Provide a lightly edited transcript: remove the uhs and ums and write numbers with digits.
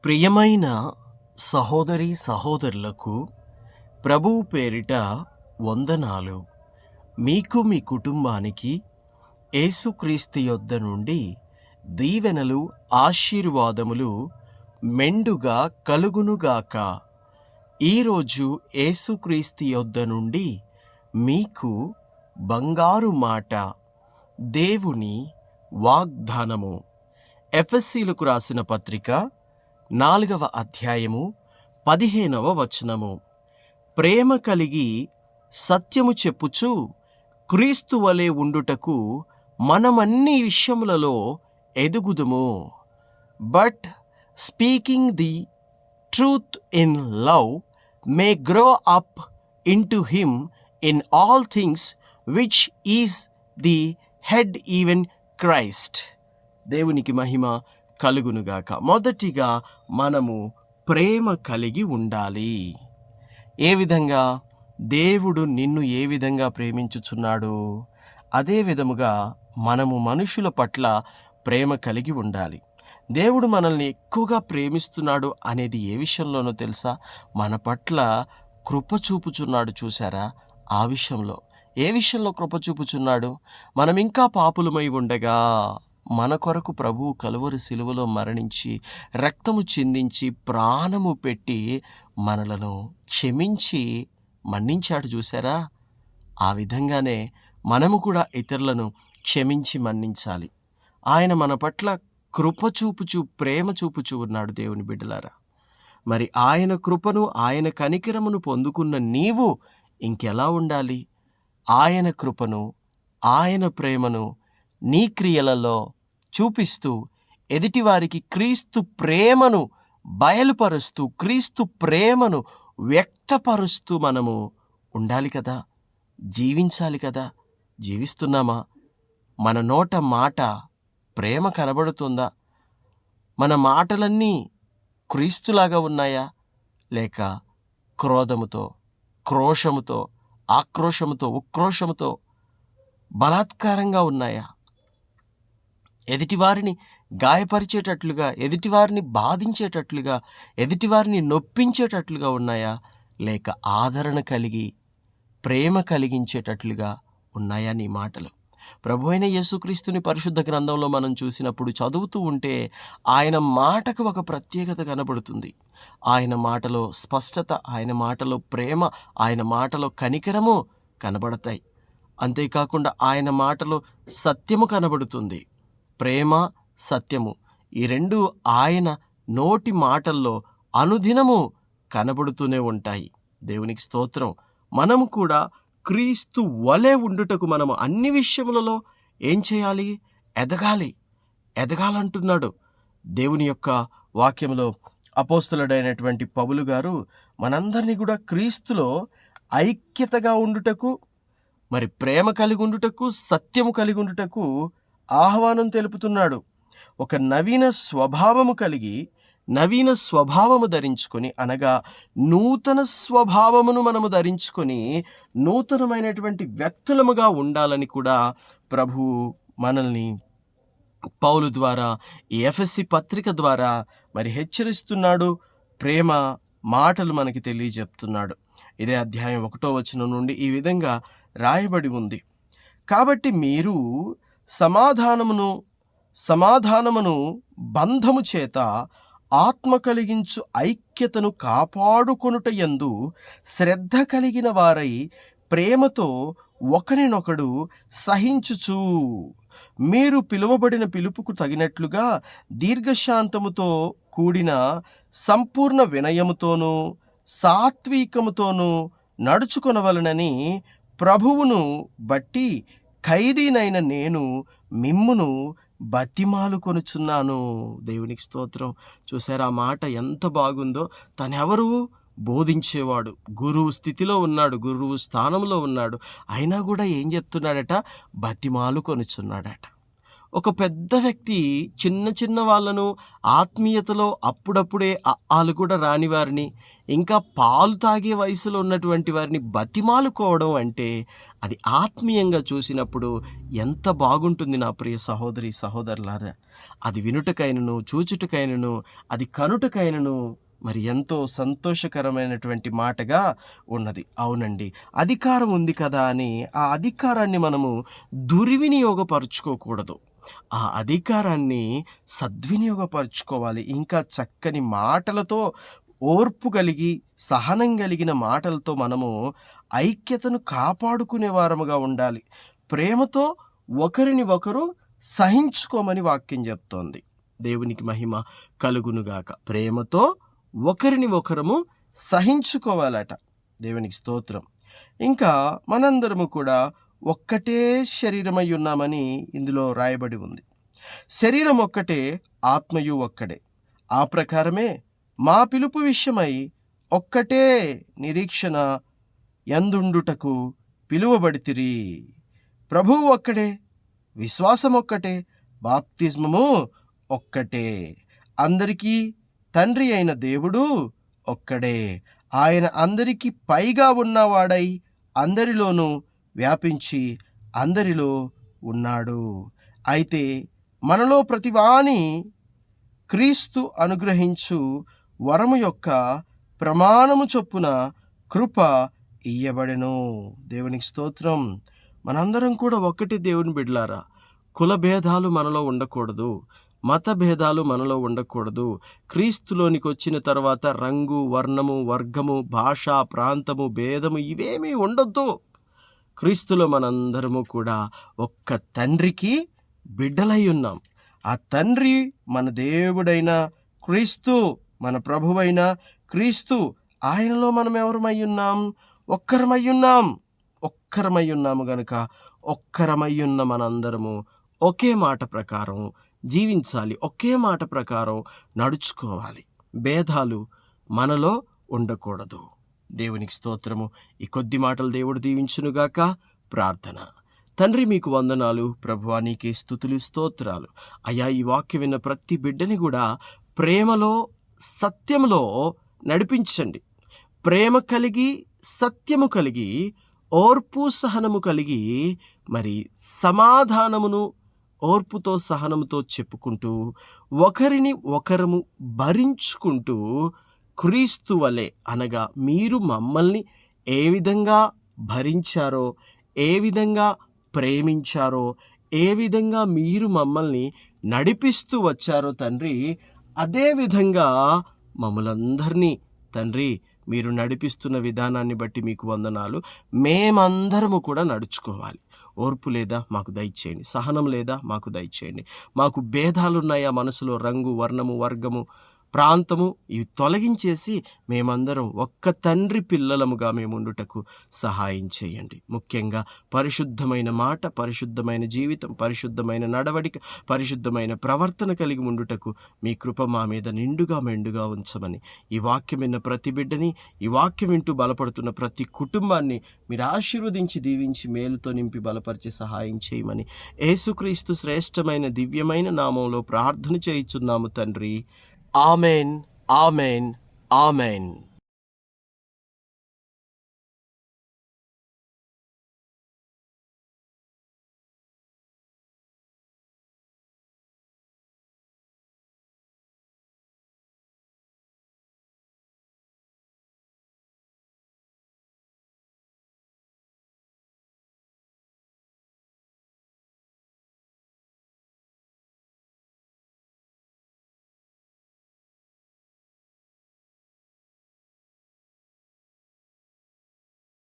ప్రియమైన సహోదరి సహోదరులకు ప్రభువు పేరిట వందనాలు. మీకు మీ కుటుంబానికి యేసుక్రీస్తు యొద్ద నుండి దీవెనలు ఆశీర్వాదములు మెండుగా కలుగునుగాక. ఈరోజు యేసుక్రీస్తు యొద్ద నుండి మీకు బంగారు మాట, దేవుని వాగ్దానము. ఎఫెసీయులకు రాసిన పత్రిక 4వ అధ్యాయము 15వ వచనము. ప్రేమ కలిగి సత్యము చెప్పుచు క్రీస్తు వలె ఉండుటకు మనమన్ని విషయములలో ఎదుగుదుము. But speaking the truth in love may grow up into him in all things which is the head even Christ. దేవునికి మహిమ కలుగునుగాక. మొదటిగా మనము ప్రేమ కలిగి ఉండాలి. ఏ విధంగా? దేవుడు నిన్ను ఏ విధంగా ప్రేమించుచున్నాడు, అదే విధముగా మనము మనుషుల పట్ల ప్రేమ కలిగి ఉండాలి. దేవుడు మనల్ని ఎక్కువగా ప్రేమిస్తున్నాడు అనేది ఏ విషయంలోనో తెలుసా? మన పట్ల కృప చూపుచున్నాడు. చూసారా? ఆ విషయంలో. ఏ విషయంలో కృప చూపుచున్నాడు? మనం ఇంకా పాపులమై ఉండగా మన కొరకు ప్రభువు కలువరి సిలువలో మరణించి రక్తము చిందించి ప్రాణము పెట్టి మనలను క్షమించి మన్నించాడు. చూసారా? ఆ విధంగానే మనము కూడా ఇతరులను క్షమించి మన్నించాలి. ఆయన మన పట్ల కృప చూపుచు ప్రేమ చూపుచు ఉన్నాడు. దేవుని బిడ్డలారా, మరి ఆయన కృపను ఆయన కనికరమును పొందుకున్న నీవు ఇంకెలా ఉండాలి? ఆయన కృపను ఆయన ప్రేమను నీ క్రియలలో చూపిస్తూ ఎదుటివారికి క్రీస్తు ప్రేమను బయలుపరుస్తూ క్రీస్తు ప్రేమను వ్యక్తపరుస్తూ మనము ఉండాలి కదా, జీవించాలి కదా. జీవిస్తున్నామా? మన నోట మాట ప్రేమ కనబడుతుందా? మన మాటలన్నీ క్రీస్తులాగా ఉన్నాయా? లేక క్రోధముతో, క్రోషముతో, ఆక్రోషముతో, ఉక్రోషముతో, బలాత్కారంగా ఉన్నాయా? ఎదుటివారిని గాయపరిచేటట్లుగా, ఎదుటివారిని బాధించేటట్లుగా, ఎదుటివారిని నొప్పించేటట్లుగా ఉన్నాయా? లేక ఆదరణ కలిగి ప్రేమ కలిగించేటట్లుగా ఉన్నాయా నీ మాటలు? ప్రభు అయిన యేసుక్రీస్తుని పరిశుద్ధ గ్రంథంలో మనం చూసినప్పుడు చదువుతూ ఉంటే ఆయన మాటకు ఒక ప్రత్యేకత కనబడుతుంది. ఆయన మాటలో స్పష్టత, ఆయన మాటలో ప్రేమ, ఆయన మాటలో కనికరము కనబడతాయి. అంతేకాకుండా ఆయన మాటలో సత్యము కనబడుతుంది. ప్రేమ, సత్యము, ఈ రెండు ఆయన నోటి మాటల్లో అనుదినము కనబడుతూనే ఉంటాయి. దేవునికి స్తోత్రం. మనము కూడా క్రీస్తు వలె ఉండుటకు మనము అన్ని విషయములలో ఏం చేయాలి? ఎదగాలంటున్నాడు. దేవుని యొక్క వాక్యంలో అపోస్తలుడైనటువంటి పౌలు గారు మనందరినీ కూడా క్రీస్తులో ఐక్యతగా ఉండుటకు, మరి ప్రేమ కలిగి ఉండుటకు, సత్యము కలిగి ఉండుటకు ఆహ్వానం తెలుపుతున్నాడు. ఒక నవీన స్వభావము కలిగి నవీన స్వభావము ధరించుకొని, అనగా నూతన స్వభావమును మనము ధరించుకొని నూతనమైనటువంటి వ్యక్తులముగా ఉండాలని కూడా ప్రభువు మనల్ని పౌలు ద్వారా, ఈ ఎఫెసీ పత్రిక ద్వారా మరి హెచ్చరిస్తున్నాడు. ప్రేమ మాటలు మనకి తెలియజెప్తున్నాడు. ఇదే అధ్యాయం 1వ వచనం నుండి ఈ విధంగా రాయబడి ఉంది. కాబట్టి మీరు సమాధానమును బంధము చేత ఆత్మ కలిగించు ఐక్యతను కాపాడుకొనుట యందు శ్రద్ధ కలిగిన వారై ప్రేమతో ఒకరినొకడు సహించుచు, మీరు పిలువబడిన పిలుపుకు తగినట్లుగా దీర్ఘశాంతముతో కూడిన సంపూర్ణ వినయముతోనూ సాత్వికముతోనూ నడుచుకొనవలనని ప్రభువును బట్టి ఖైదీనైన నేను మిమ్మును బతిమాలుకొనుచున్నాను. దేవునికి స్తోత్రం. చూసారా? ఆ మాట ఎంత బాగుందో. తనెవరు? బోధించేవాడు, గురువు స్థితిలో ఉన్నాడు, గురువు స్థానంలో ఉన్నాడు. అయినా కూడా ఏం చెప్తున్నాడట? బతిమాలుకొనుచున్నాడట. ఒక పెద్ద వ్యక్తి చిన్న చిన్న వాళ్ళను ఆత్మీయతలో అప్పుడప్పుడే ఆలు కూడా రాని వారిని, ఇంకా పాలు తాగే వయసులో ఉన్నటువంటి వారిని బతిమాలుకోవడం అంటే అది ఆత్మీయంగా చూసినప్పుడు ఎంత బాగుంటుంది నా ప్రియ సహోదరి సహోదరులారా. అది వినుటకైనను, చూచుటకైనను, అది కనుటకైనను మరి ఎంతో సంతోషకరమైనటువంటి మాటగా ఉన్నది. అవునండి, అధికారం ఉంది కదా అని ఆ అధికారాన్ని మనము దుర్వినియోగపరుచుకోకూడదు. ఆ అధికారాన్ని సద్వినియోగపరుచుకోవాలి. ఇంకా చక్కని మాటలతో, ఓర్పు కలిగి, సహనం కలిగిన మాటలతో మనము ఐక్యతను కాపాడుకునే వారముగా ఉండాలి. ప్రేమతో ఒకరిని ఒకరు సహించుకోమని వాక్యం చెప్తోంది. దేవునికి మహిమ కలుగునుగాక. ప్రేమతో ఒకరిని ఒకరము సహించుకోవాలట. దేవునికి స్తోత్రం. ఇంకా మనందరము కూడా ఒక్కటే శరీరమై ఉన్నామని ఇందులో రాయబడి ఉంది. శరీరం ఒక్కటే, ఆత్మయు ఒక్కడే. ఆ ప్రకారమే మా పిలుపు విషయమై ఒక్కటే నిరీక్షణ యందుండుటకు పిలువబడితిరి. ప్రభువు ఒక్కడే, విశ్వాసం ఒక్కటే, బాప్తిస్మము ఒక్కటే. అందరికీ తండ్రి అయిన దేవుడు ఒక్కడే. ఆయన అందరికీ పైగా ఉన్నవాడై అందరిలోనూ వ్యాపించి అందరిలో ఉన్నాడు. అయితే మనలో ప్రతివాని క్రీస్తు అనుగ్రహించు వరము యొక్క ప్రమాణము చొప్పున కృప ఇయ్యబడెను. దేవునికి స్తోత్రం. మనందరం కూడా ఒక్కటి దేవుని బిడ్డలారా. కుల భేదాలు మనలో ఉండకూడదు, మత భేదాలు మనలో ఉండకూడదు. క్రీస్తులోనికి వచ్చిన తర్వాత రంగు, వర్ణము, వర్గము, భాష, ప్రాంతము, భేదము ఇవేమీ ఉండొద్దు. క్రీస్తులో మనందరము కూడా ఒక్క తండ్రికి బిడ్డలై ఉన్నాం. ఆ తండ్రి మన దేవుడైన క్రీస్తు, మన ప్రభువైన క్రీస్తు. ఆయనలో మనం ఎవరమై ఉన్నాం? ఒక్కరమై ఉన్నాము గనుక ఒక్కరమై ఉన్న మనందరము ఒకే మాట ప్రకారం జీవించాలి, ఒకే మాట ప్రకారం నడుచుకోవాలి. భేదాలు మనలో ఉండకూడదు. దేవునికి స్తోత్రము. ఈ కొద్ది మాటలు దేవుడు దీవించునుగాక. ప్రార్థన. తండ్రి, మీకు వందనాలు. ప్రభువా, నీకే స్తుతులు, స్తోత్రాలు. అయ్యా, ఈ వాక్యం విన్న ప్రతి బిడ్డని కూడా ప్రేమలో, సత్యములో నడిపించండి. ప్రేమ కలిగి, సత్యము కలిగి, ఓర్పు సహనము కలిగి, మరి సమాధానమును ఓర్పుతో సహనముతో చెప్పుకుంటూ, ఒకరిని ఒకరము భరించుకుంటూ, క్రీస్తు వలె అనగా మీరు మమ్మల్ని ఏ విధంగా భరించారో, ఏ విధంగా ప్రేమించారో, ఏ విధంగా మీరు మమ్మల్ని నడిపిస్తూ వచ్చారో తండ్రి, అదే విధంగా మమ్మలందరినీ తండ్రి మీరు నడిపిస్తున్న విధానాన్ని బట్టి మీకు వందనాలు. మేమందరము కూడా నడుచుకోవాలి. ఓర్పు లేదా మాకు దయచేయండి, సహనం లేదా మాకు దయచేయండి. మాకు భేదాలున్నాయా మనసులో, రంగు, వర్ణము, వర్గము, ప్రాంతము, ఇవి తొలగించేసి మేమందరం ఒక్క తండ్రి పిల్లలముగా మేముండుటకు సహాయం చేయండి. ముఖ్యంగా పరిశుద్ధమైన మాట, పరిశుద్ధమైన జీవితం, పరిశుద్ధమైన నడవడిక, పరిశుద్ధమైన ప్రవర్తన కలిగి ఉండుటకు మీ కృప మా మీద నిండుగా మెండుగా ఉంచమని, ఈ వాక్యం విన్న ప్రతి బిడ్డని, ఈ వాక్యం వింటూ బలపడుతున్న ప్రతి కుటుంబాన్ని మీరు ఆశీర్వదించి దీవించి మేలుతో నింపి బలపరిచి సహాయం చేయమని యేసుక్రీస్తు శ్రేష్టమైన దివ్యమైన నామంలో ప్రార్థన చేయుచున్నాము తండ్రి. Amen, amen, amen.